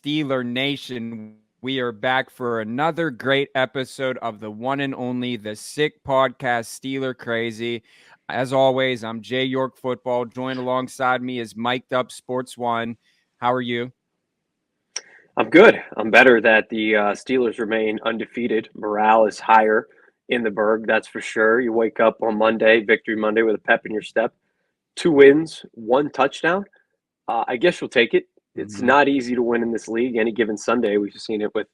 Steeler Nation? We are back for another great episode of the one and only The Sick Podcast, Steeler Crazy. As always, I'm Jay York Football. Joined alongside me is Mic'd Up Sports One. How are you? I'm good. I'm better that the Steelers remain undefeated. Morale is higher in the Berg, that's for sure. You wake up on Monday, Victory Monday, with a pep in your step. 2 wins, 1 touchdown. I guess you'll take it. It's not easy to win in this league any given Sunday. We've seen it with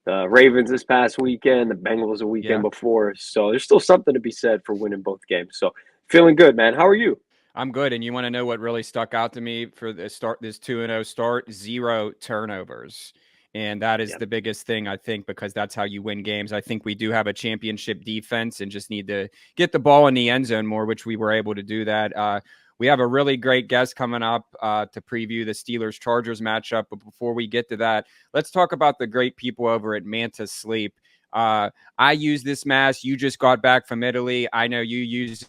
the Ravens this past weekend, the Bengals a weekend before. So there's still something to be said for winning both games. So feeling good, man. How are you? I'm good. And you want to know what really stuck out to me for the start, this 2-0 start? 0 turnovers. And that is the biggest thing, I think, because that's how you win games. I think we do have a championship defense and just need to get the ball in the end zone more, which we were able to do that. We have a really great guest coming up to preview the Steelers-Chargers matchup. But before we get to that, let's talk about the great people over at Manta Sleep. I use this mask. You just got back from Italy. I know you use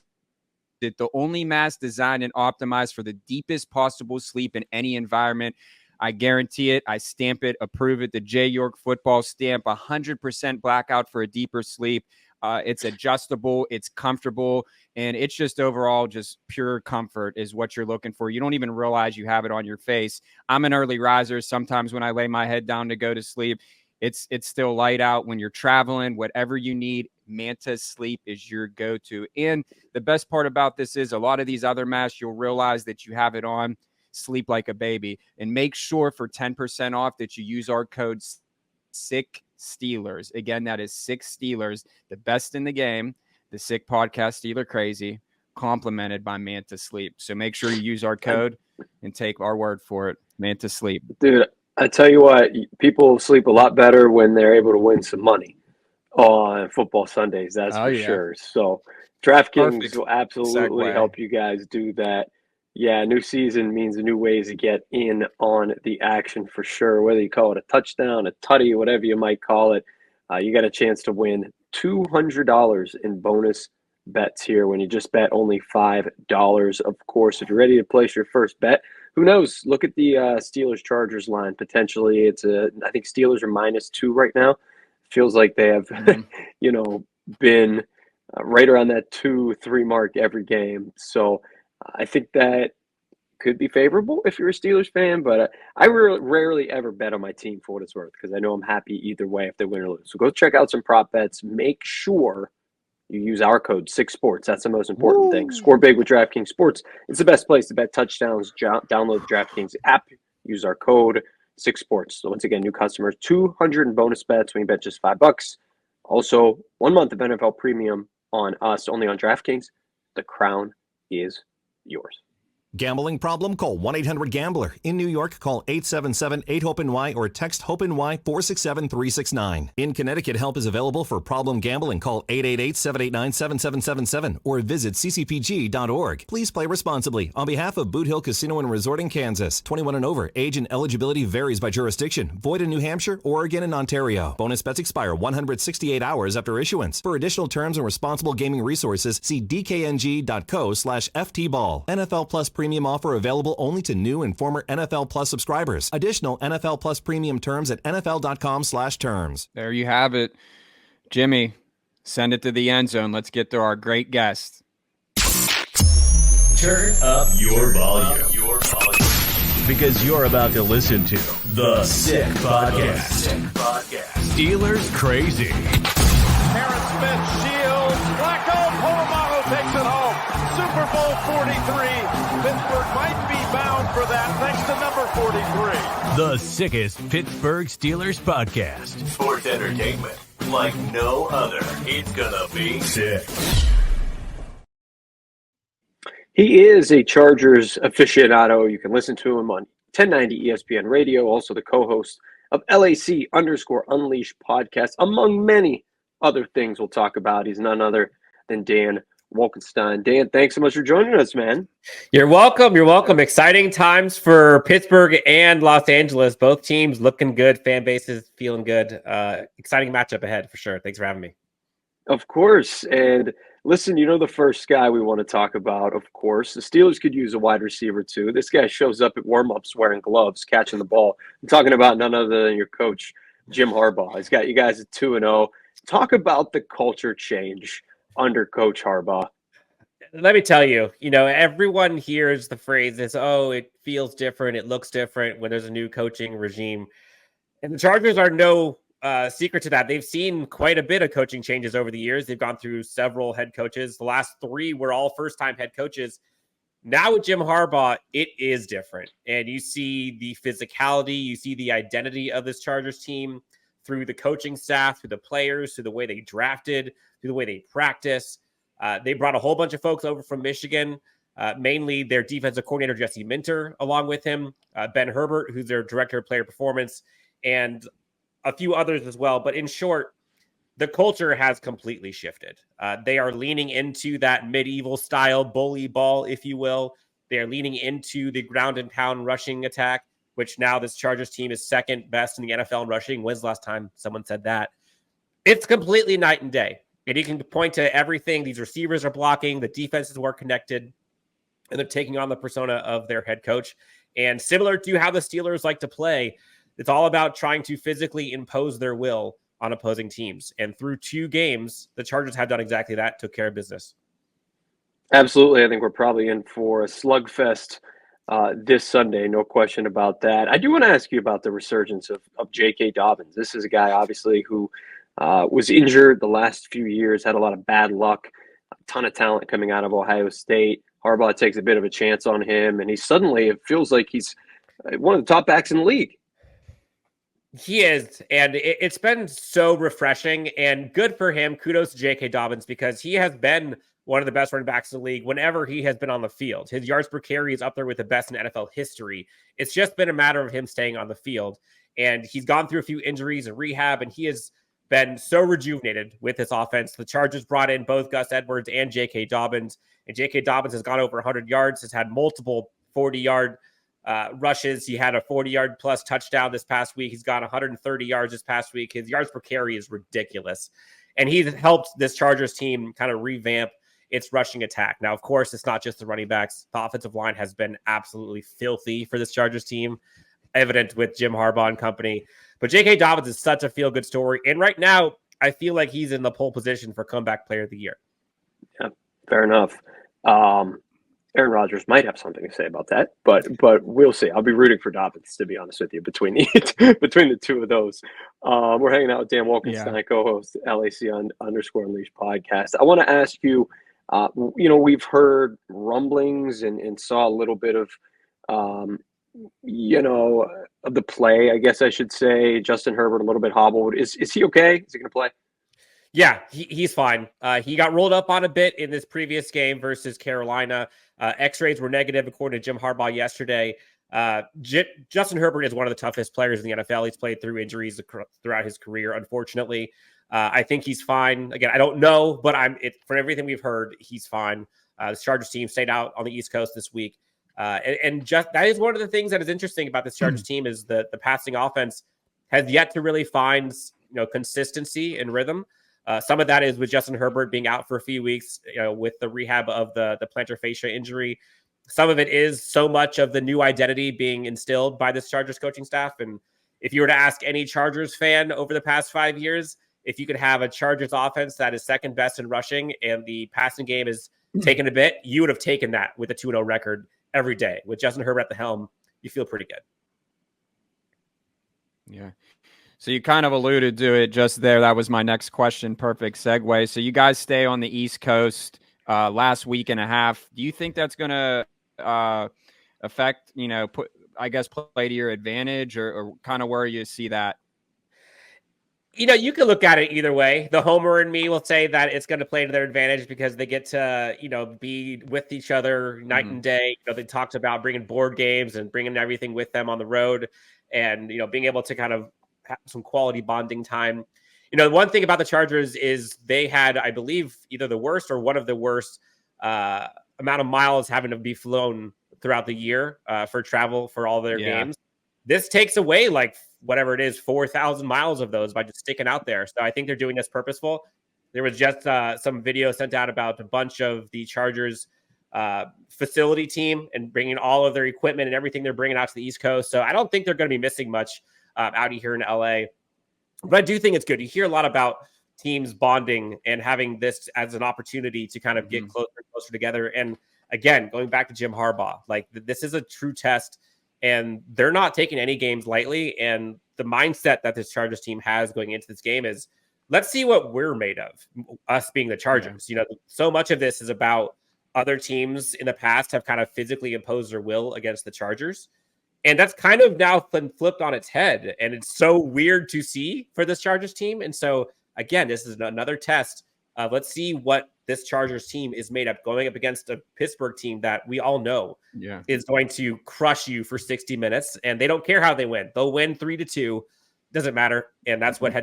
it. The only mask designed and optimized for the deepest possible sleep in any environment. I guarantee it. I stamp it, approve it. The J. York Football stamp, 100% blackout for a deeper sleep. It's adjustable, it's comfortable, and it's just overall just pure comfort is what you're looking for. You don't even realize you have it on your face. I'm an early riser. Sometimes when I lay my head down to go to sleep, it's still light out. When you're traveling, whatever you need, Manta Sleep is your go-to. And the best part about this is a lot of these other masks, you'll realize that you have it on, sleep like a baby. And make sure for 10% off that you use our code SICK Steelers. Again, that is 6 Steelers, the best in the game, the Sick Podcast Steeler Crazy, complimented by Manta Sleep. So make sure you use our code and take our word for it. Manta Sleep. Dude, I tell you what, people sleep a lot better when they're able to win some money on football Sundays, that's for sure. So DraftKings will absolutely help you guys do that. Yeah, new season means new ways to get in on the action for sure. Whether you call it a touchdown, a tutty, whatever you might call it, you got a chance to win $200 in bonus bets here when you just bet only $5. Of course, if you're ready to place your first bet, who knows? Look at the Steelers-Chargers line. Potentially, I think Steelers are -2 right now. Feels like they have, been right around that 2-3 mark every game. So I think that could be favorable if you're a Steelers fan, but I rarely ever bet on my team for what it's worth because I know I'm happy either way if they win or lose. So go check out some prop bets. Make sure you use our code SICKSPORTS. That's the most important thing. Score big with DraftKings Sports. It's the best place to bet touchdowns. Download the DraftKings app. Use our code SICKSPORTS. So once again, new customers, 200 in bonus bets when you bet just $5. Also, 1 month of NFL premium on us, only on DraftKings. The crown is yours. Gambling problem? Call 1-800-GAMBLER. In New York, call 877-8-HOPE-NY or text HOPE-NY 467-369. In Connecticut, help is available for problem gambling. Call 888-789-7777 or visit ccpg.org. Please play responsibly. On behalf of Boot Hill Casino and Resort in Kansas, 21 and over. Age and eligibility varies by jurisdiction. Void in New Hampshire, Oregon, and Ontario. Bonus bets expire 168 hours after issuance. For additional terms and responsible gaming resources, see dkng.co/ftball. NFL Plus Premium offer available only to new and former NFL Plus subscribers. Additional NFL Plus Premium terms at nfl.com/terms. There you have it. Jimmy, send it to the end zone. Let's get to our great guest. Turn up your volume. Because you're about to listen to The Sick Podcast. Steelers Crazy. Aaron Smith shields. Blackout. Polamalu takes it home. Super Bowl 43. Pittsburgh might be bound for that thanks to number 43. The sickest Pittsburgh Steelers podcast. Sports entertainment like no other. It's gonna be sick. He is a Chargers aficionado. You can listen to him on 1090 ESPN Radio, also the co-host of LAC_Unleashed podcast, among many other things we'll talk about. He's none other than Dan Wolkenstein. Dan, thanks so much for joining us, man. You're welcome. You're welcome. Exciting times for Pittsburgh and Los Angeles. Both teams looking good. Fan bases feeling good. Exciting matchup ahead for sure. Thanks for having me. Of course. And Listen, the first guy we want to talk about, of course, the Steelers could use a wide receiver too. This guy shows up at warm-ups wearing gloves, catching the ball. I'm talking about none other than your coach, Jim Harbaugh. He's got you guys at 2-0. Talk about the culture change under Coach Harbaugh. Let me tell you, everyone hears the phrases, oh, it feels different, it looks different when there's a new coaching regime. And the Chargers are no secret to that. They've seen quite a bit of coaching changes over the years. They've gone through several head coaches. The last 3 were all first-time head coaches. Now with Jim Harbaugh, it is different. And you see the physicality, you see the identity of this Chargers team through the coaching staff, through the players, through the way they drafted, through the way they practice. They brought a whole bunch of folks over from Michigan, mainly their defensive coordinator, Jesse Minter, along with him, Ben Herbert, who's their director of player performance, and a few others as well. But in short, the culture has completely shifted. They are leaning into that medieval style bully ball, if you will. They are leaning into the ground and pound rushing attack, which now this Chargers team is second best in the NFL in rushing. When's the last time someone said that? It's completely night and day. And you can point to everything. These receivers are blocking. The defense is more connected. And they're taking on the persona of their head coach. And similar to how the Steelers like to play, it's all about trying to physically impose their will on opposing teams. And through 2 games, the Chargers have done exactly that, took care of business. Absolutely. I think we're probably in for a slugfest this Sunday. No question about that. I do want to ask you about the resurgence of J.K. Dobbins. This is a guy, obviously, who was injured the last few years, had a lot of bad luck, a ton of talent coming out of Ohio State. Harbaugh takes a bit of a chance on him, and it feels like he's one of the top backs in the league. He is, and it's been so refreshing and good for him. Kudos to J.K. Dobbins, because he has been one of the best running backs in the league whenever he has been on the field. His yards per carry is up there with the best in NFL history. It's just been a matter of him staying on the field, and he's gone through a few injuries and rehab, and he has been so rejuvenated with this offense. The Chargers brought in both Gus Edwards and J.K. Dobbins, and J.K. Dobbins has gone over 100 yards, has had multiple 40-yard rushes. He had a 40-yard plus touchdown this past week. He's got 130 yards this past week. His yards per carry is ridiculous. And he's helped this Chargers team kind of revamp its rushing attack. Now, of course, it's not just the running backs. The offensive line has been absolutely filthy for this Chargers team, evident with Jim Harbaugh and company. But J.K. Dobbins is such a feel-good story. And right now, I feel like he's in the pole position for comeback player of the year. Yeah, fair enough. Aaron Rodgers might have something to say about that, but we'll see. I'll be rooting for Dobbins, to be honest with you, between the 2 of those. We're hanging out with Dan Wolkenstein, co-host LAC_Unleashed podcast. I want to ask you, we've heard rumblings and saw a little bit of, of the play, I guess I should say. Justin Herbert a little bit hobbled. Is he okay? Is he going to play? Yeah, he's fine. He got rolled up on a bit in this previous game versus Carolina. X-rays were negative, according to Jim Harbaugh yesterday. Justin Herbert is one of the toughest players in the NFL. He's played through injuries throughout his career, unfortunately. I think he's fine. Again, I don't know, but from everything we've heard, he's fine. The Chargers team stayed out on the East Coast this week. And just that is one of the things that is interesting about this Chargers team is the passing offense has yet to really find consistency and rhythm. Some of that is with Justin Herbert being out for a few weeks, with the rehab of the plantar fascia injury. Some of it is so much of the new identity being instilled by this Chargers coaching staff. And if you were to ask any Chargers fan over the past 5 years, if you could have a Chargers offense that is second best in rushing and the passing game is taken a bit, you would have taken that with a 2-0 record every day. With Justin Herbert at the helm, you feel pretty good. Yeah. So you kind of alluded to it just there. That was my next question. Perfect segue. So you guys stay on the East Coast last week and a half. Do you think that's going to affect, play to your advantage or kind of where you see that? You can look at it either way. The homer in me will say that it's going to play to their advantage because they get to, be with each other night and day. They talked about bringing board games and bringing everything with them on the road and, being able to kind of have some quality bonding time. The one thing about the Chargers is they had, I believe, either the worst or one of the worst amount of miles having to be flown throughout the year for travel for all their games. This takes away whatever it is, 4,000 miles of those by just sticking out there. So I think they're doing this purposeful. There was just some video sent out about a bunch of the Chargers facility team and bringing all of their equipment and everything they're bringing out to the East Coast. So I don't think they're going to be missing much out here in LA. But I do think it's good. You hear a lot about teams bonding and having this as an opportunity to kind of get closer and closer together. And again, going back to Jim Harbaugh, like this is a true test, and they're not taking any games lightly. And the mindset that this Chargers team has going into this game is, let's see what we're made of, us being the Chargers. You know, so much of this is about other teams in the past have kind of physically imposed their will against the Chargers. And that's kind of now been flipped on its head. And it's so weird to see for this Chargers team. And so, again, this is another test. Let's see what this Chargers team is made up, going up against a Pittsburgh team that we all know is going to crush you for 60 minutes. And they don't care how they win. They'll win 3-2. Doesn't matter. And that's what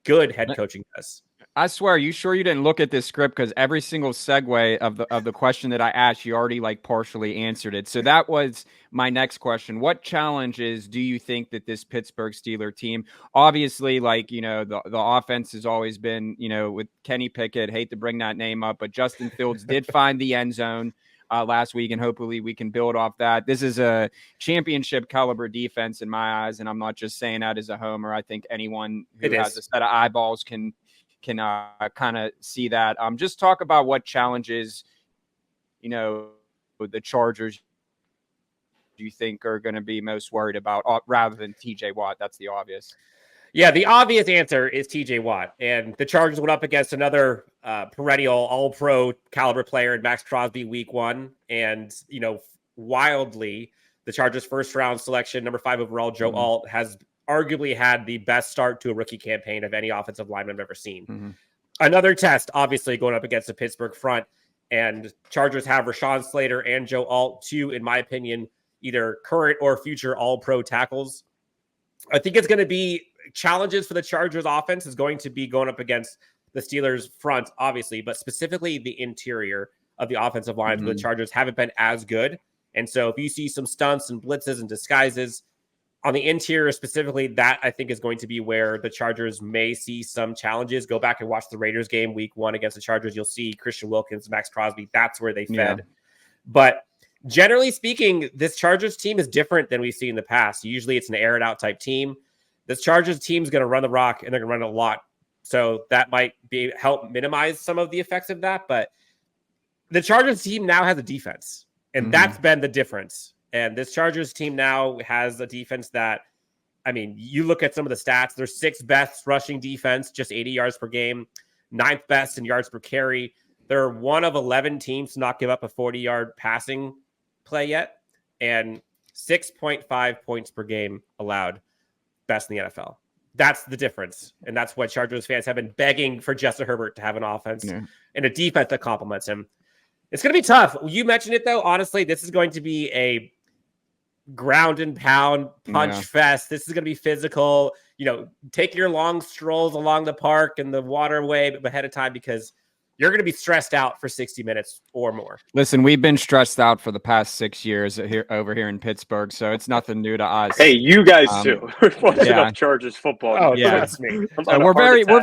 good head coaching does. I swear, you sure you didn't look at this script? Because every single segue of the question that I asked, you already like partially answered it. So that was my next question. What challenges do you think that this Pittsburgh Steelers team, obviously, like, you know, the offense has always been, you know, with Kenny Pickett, hate to bring that name up, but Justin Fields did find the end zone last week, and hopefully we can build off that. This is a championship caliber defense in my eyes, and I'm not just saying that as a homer. I think anyone who has a set of eyeballs can kind of see that. Just talk about what challenges, you know, the Chargers do you think are going to be most worried about rather than TJ Watt? That's the obvious. Yeah, the obvious answer is TJ Watt. And the Chargers went up against another perennial all-pro caliber player in Max Crosby week 1. And, you know, wildly, the Chargers' first-round selection, number 5 overall, Joe Alt, has arguably had the best start to a rookie campaign of any offensive lineman I've ever seen. Another test, obviously, going up against the Pittsburgh front. And Chargers have Rashawn Slater and Joe Alt, 2, in my opinion, either current or future all-pro tackles. I think it's going to be challenges for the Chargers offense is going to be going up against the Steelers front, obviously, but specifically the interior of the offensive line for the Chargers haven't been as good. And so if you see some stunts and blitzes and disguises on the interior specifically, that I think is going to be where the Chargers may see some challenges. Go back and watch the Raiders game week 1 against the Chargers. You'll see Christian Wilkins, Max Crosby. That's where they fed. But generally speaking, this Chargers team is different than we've seen in the past. Usually it's an air it out type team. This Chargers team is going to run the rock, and they're going to run it a lot. So that might help minimize some of the effects of that. But the Chargers team now has a defense, and that's been the difference. And this Chargers team now has a defense that, I mean, you look at some of the stats, they're 6th best rushing defense, just 80 yards per game, 9th best in yards per carry. They're one of 11 teams to not give up a 40-yard passing play yet, and 6.5 points per game allowed, best in the NFL. That's the difference. And that's what Chargers fans have been begging for Justin Herbert to have an offense and a defense that complements him. It's going to be tough. You mentioned it, though. Honestly, this is going to be a ground and pound punch fest. This is going to be physical. You know, take your long strolls along the park and the waterway ahead of time, because you're going to be stressed out for 60 minutes or more. Listen, we've been stressed out for the past 6 years over here in Pittsburgh, so it's nothing new to us. Hey, you guys too. Enough Chargers football. Oh, yeah, that's me. So we're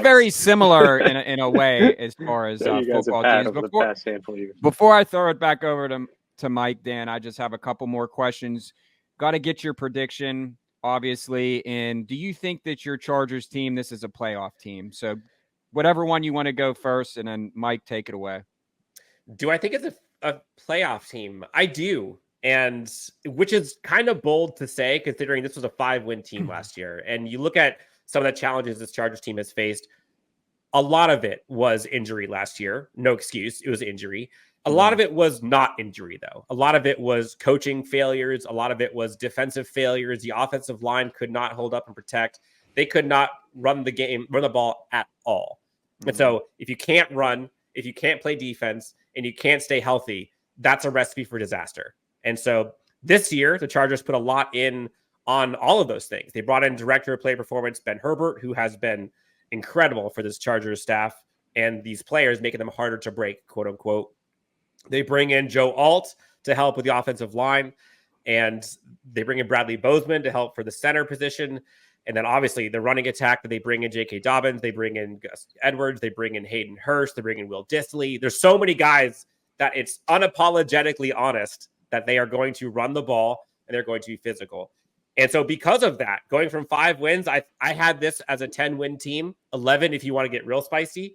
very similar in a way as far as football teams. Before I throw it back over to Mike, Dan, I just have a couple more questions. Got to get your prediction, obviously. And do you think that your Chargers team, this is a playoff team? So whatever one you want to go first, and then Mike, take it away. Do I think it's a playoff team? I do. And which is kind of bold to say, considering this was a 5-win team last year. And you look at some of the challenges this Chargers team has faced. A lot of it was injury last year. No excuse. It was injury. A lot of it was not injury, though. A lot of it was coaching failures. A lot of it was defensive failures. The offensive line could not hold up and protect. They could not run the ball at all. And so if you can't run, if you can't play defense, and you can't stay healthy, that's a recipe for disaster. And so this year, the Chargers put a lot in on all of those things. They brought in director of play performance, Ben Herbert, who has been incredible for this Chargers staff and these players, making them harder to break, quote unquote. They bring in Joe Alt to help with the offensive line, and they bring in Bradley Bozeman to help for the center position. And then obviously the running attack that they bring in J.K. Dobbins, they bring in Gus Edwards, they bring in Hayden Hurst, they bring in Will Dissly. There's so many guys that it's unapologetically honest that they are going to run the ball and they're going to be physical. And so because of that, going from 5 wins, I had this as a 10-win team, 11 if you want to get real spicy.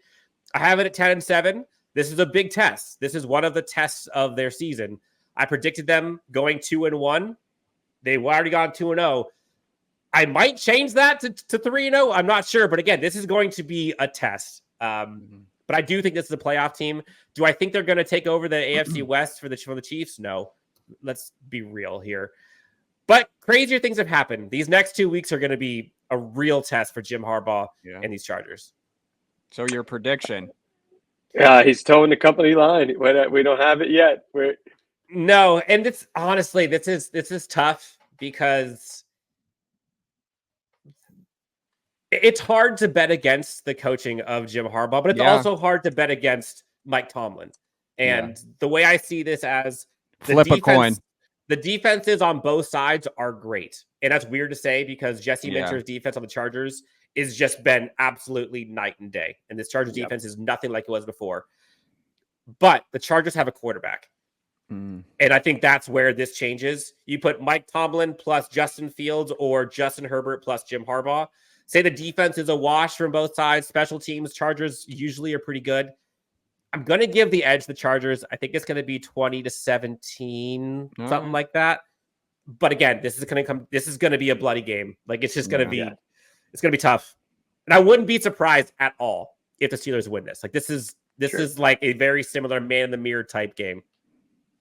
I have it at 10-7. This is a big test. This is one of the tests of their season. I predicted them going 2-1. They've already gone 2-0. I might change that to 3-0. I'm not sure. But again, this is going to be a test. But I do think this is a playoff team. Do I think they're going to take over the AFC West for the Chiefs? No. Let's be real here. But crazier things have happened. These next 2 weeks are going to be a real test for Jim Harbaugh and these Chargers. So your prediction? Yeah, he's towing the company line. We don't have it yet. No, and it's honestly, this is tough because it's hard to bet against the coaching of Jim Harbaugh, but it's also hard to bet against Mike Tomlin. And the way I see this as flip a coin. The defenses on both sides are great. And that's weird to say because Jesse Minter's defense on the Chargers is just been absolutely night and day. And this Chargers defense is nothing like it was before. But the Chargers have a quarterback. And I think that's where this changes. You put Mike Tomlin plus Justin Fields or Justin Herbert plus Jim Harbaugh. Say the defense is a wash from both sides. Special teams, Chargers usually are pretty good. I'm going to give the edge to the Chargers. I think it's going to be 20-17, something like that. But again, this is going to be a bloody game. Like it's just going to be, it's going to be tough. And I wouldn't be surprised at all if the Steelers win this. Like this is like a very similar man in the mirror type game.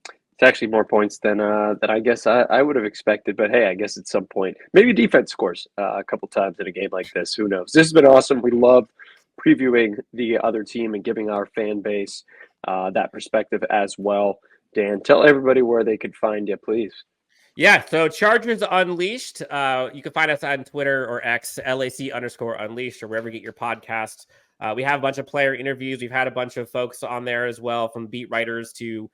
It's actually more points than I guess I would have expected. But hey, I guess at some point, maybe defense scores a couple times in a game like this. Who knows? This has been awesome. We love previewing the other team and giving our fan base that perspective as well. Dan, tell everybody where they could find you, please. Yeah, so Chargers Unleashed. You can find us on Twitter or X, LAC_Unleashed, or wherever you get your podcasts. We have a bunch of player interviews. We've had a bunch of folks on there as well, from beat writers to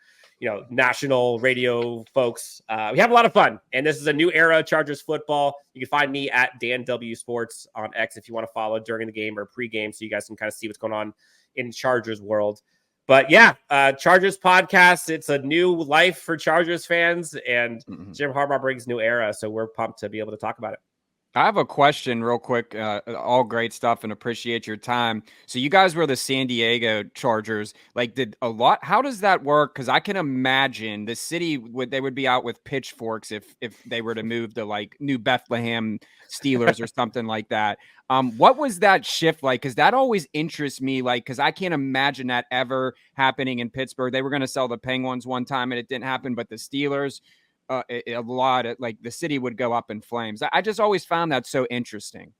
national radio folks. We have a lot of fun, and this is a new era of Chargers football. You can find me at Dan W Sports on X if you want to follow during the game or pregame, so you guys can kind of see what's going on in Chargers world. But yeah, Chargers podcast. It's a new life for Chargers fans, and Jim Harbaugh brings new era, so we're pumped to be able to talk about it. I have a question real quick. All great stuff and appreciate your time. So you guys were the San Diego Chargers. Like, how does that work? Because I can imagine the city they would be out with pitchforks if they were to move to like New Bethlehem Steelers or something like that. What was that shift like? Because that always interests me. Like, because I can't imagine that ever happening in Pittsburgh. They were going to sell the Penguins one time and it didn't happen, but the Steelers. A lot of like the city would go up in flames. I just always found that so interesting.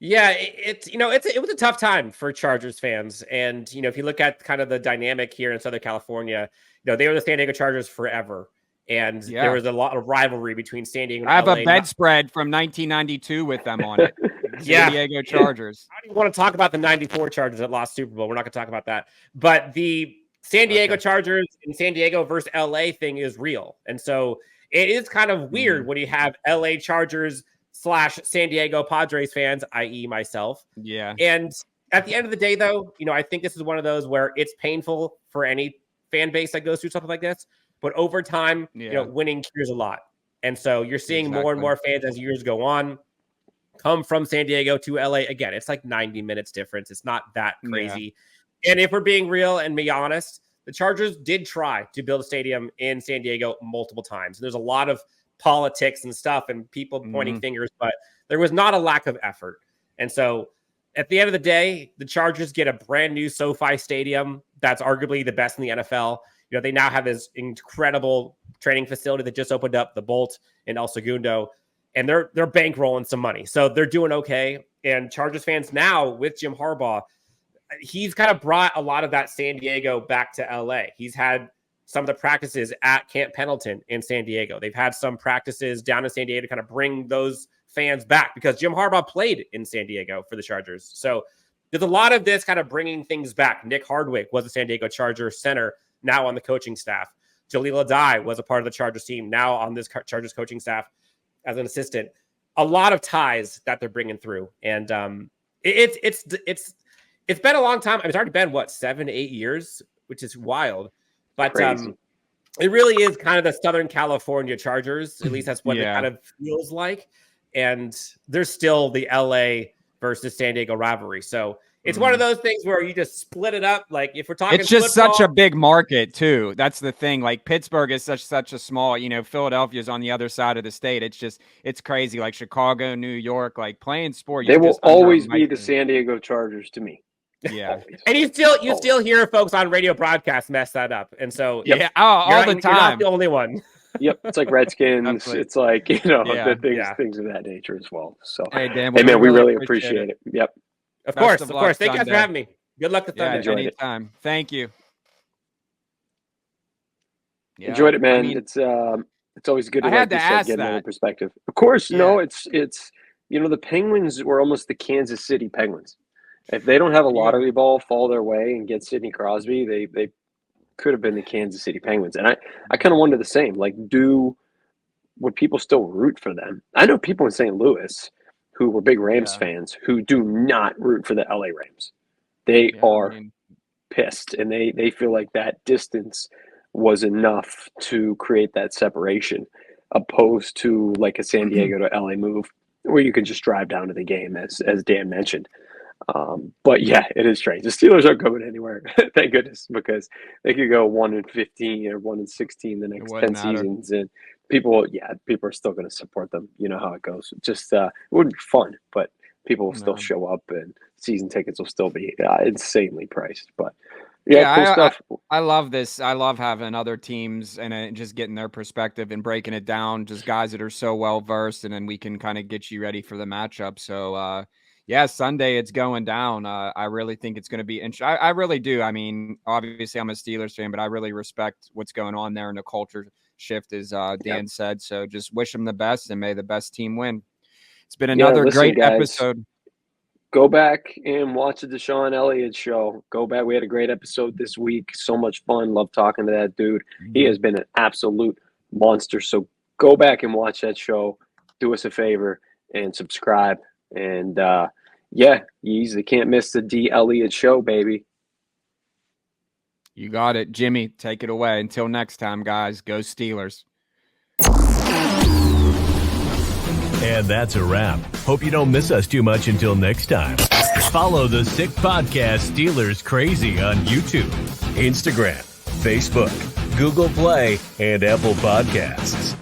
Yeah, it was a tough time for Chargers fans. And, if you look at kind of the dynamic here in Southern California, they were the San Diego Chargers forever. And there was a lot of rivalry between San Diego and I have LA. a bedspread from 1992 with them on it. San Diego Chargers. I don't even want to talk about the 94 Chargers that lost Super Bowl. We're not going to talk about that. But the San Diego Chargers and San Diego versus LA thing is real. And so it is kind of weird when you have LA Chargers / San Diego Padres fans, i.e. myself. Yeah. And at the end of the day, though, I think this is one of those where it's painful for any fan base that goes through something like this. But over time, winning cures a lot. And so you're seeing more and more fans as years go on come from San Diego to LA. Again, it's like 90 minutes difference. It's not that crazy. Yeah. And if we're being real and be honest, the Chargers did try to build a stadium in San Diego multiple times. There's a lot of politics and stuff and people pointing fingers, but there was not a lack of effort. And so at the end of the day, the Chargers get a brand new SoFi stadium that's arguably the best in the NFL. They now have this incredible training facility that just opened up, the Bolt in El Segundo, and they're bankrolling some money. So they're doing okay. And Chargers fans now with Jim Harbaugh, he's kind of brought a lot of that San Diego back to LA. He's had some of the practices at Camp Pendleton in San Diego. They've had some practices down in San Diego to kind of bring those fans back because Jim Harbaugh played in San Diego for the Chargers. So there's a lot of this kind of bringing things back. Nick Hardwick was a San Diego Chargers center, now on the coaching staff. Jaleel Adai was a part of the Chargers team, now on this Chargers coaching staff as an assistant. a lot of ties that they're bringing through. And it's been a long time. I mean, it's already been 7-8 years, which is wild. But it really is kind of the Southern California Chargers. At least that's what it kind of feels like. And there's still the LA versus San Diego rivalry. So it's one of those things where you just split it up. Like if we're talking, it's just such a big market too. That's the thing. Like Pittsburgh is such a small, Philadelphia's on the other side of the state. It's crazy. Like Chicago, New York, like playing sport. They will always be the San Diego Chargers to me. Yeah. And you still hear folks on radio broadcasts mess that up. And so all the time. You're not the only one. Yep. It's like Redskins. It's like, things of that nature as well. So hey man, we really appreciate it. Yep. Of course. Thank you guys for having me. Good luck to Sunday. Anytime. Thank you. Yeah, enjoyed it, man. I mean, it's always good to get another perspective. Of course, it's the Penguins were almost the Kansas City Penguins. If they don't have a lottery ball fall their way and get Sidney Crosby, they could have been the Kansas City Penguins. And I kind of wonder the same. Like, would people still root for them? I know people in St. Louis who were big Rams fans who do not root for the LA Rams. They are pissed, and they feel like that distance was enough to create that separation, opposed to like a San Diego to LA move where you could just drive down to the game, as Dan mentioned. But it is strange. The Steelers aren't going anywhere, thank goodness, because they could go 1-15 or 1-16 the next 10 seasons, and people are still going to support them. You know how it goes. Just it wouldn't be fun, but people will still show up, and season tickets will still be insanely priced. But cool stuff. I love this. I love having other teams and just getting their perspective and breaking it down. Just guys that are so well versed, and then we can kind of get you ready for the matchup. So. Sunday it's going down. I really think it's going to be interesting. I really do. I mean, obviously I'm a Steelers fan, but I really respect what's going on there in the culture shift, as Dan said. So just wish them the best, and may the best team win. It's been another great episode. Go back and watch the Deshaun Elliott show. Go back. We had a great episode this week. So much fun. Love talking to that dude. He has been an absolute monster. So go back and watch that show. Do us a favor and subscribe. And you easily can't miss the D. Elliott show, baby. You got it. Jimmy, take it away. Until next time, guys, go Steelers. And that's a wrap. Hope you don't miss us too much until next time. Follow the Sick Podcast Steelers Crazy on YouTube, Instagram, Facebook, Google Play, and Apple Podcasts.